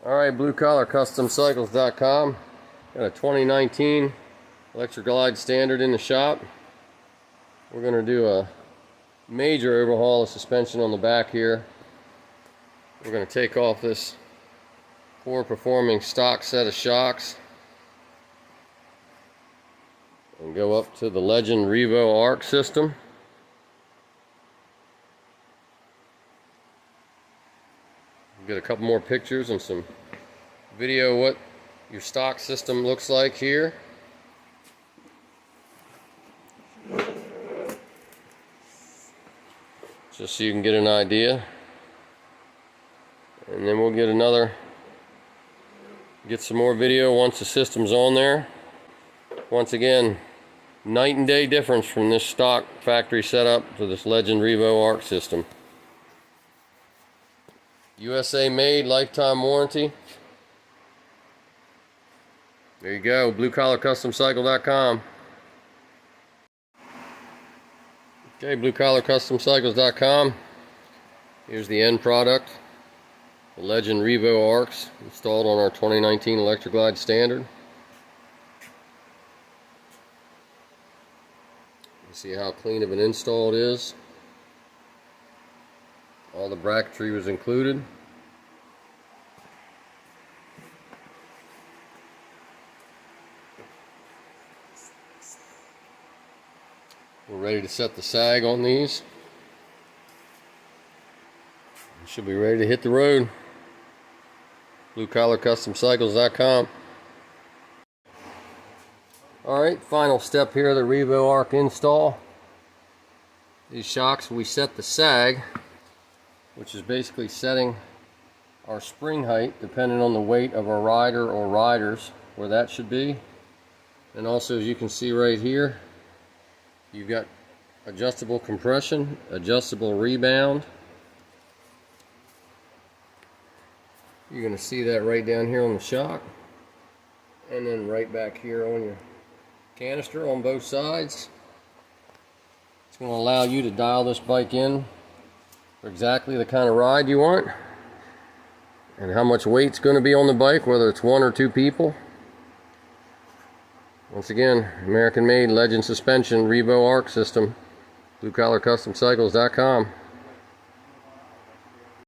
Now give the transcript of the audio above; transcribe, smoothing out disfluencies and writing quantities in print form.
Alright, bluecollarcustomcycles.com. Got a 2019 Electra Glide standard in the shop. We're going to do a major overhaul of suspension on the back here. We're going to take off this poor performing stock set of shocks and go up to the Legend REVO arc system. Get a couple more pictures and some video what your stock system looks like here. Just so you can get an idea. And then we'll get some more video once the system's on there. Once again, night and day difference from this stock factory setup to this Legend REVO arc system. USA made, lifetime warranty. There you go, bluecollarcustomcycle.com. Okay, bluecollarcustomcycles.com. Here's the end product. The Legend REVO arcs installed on our 2019 Electra Glide standard. You see how clean of an install it is. All the bracketry was included. We're ready to set the sag on these. We should be ready to hit the road. bluecollarcustomcycles.com. Alright, final step here, the REVO arc install. These shocks, we set the sag, which is basically setting our spring height depending on the weight of our rider or riders, where that should be. And also, as you can see right here, you've got adjustable compression, adjustable rebound. You're going to see that right down here on the shock, and then right back here on your canister on both sides. It's going to allow you to dial this bike in for exactly the kind of ride you want and how much weight's going to be on the bike, whether it's one or two people. Once again, American made, Legend suspension, REVO arc system, bluecollarcustomcycles.com.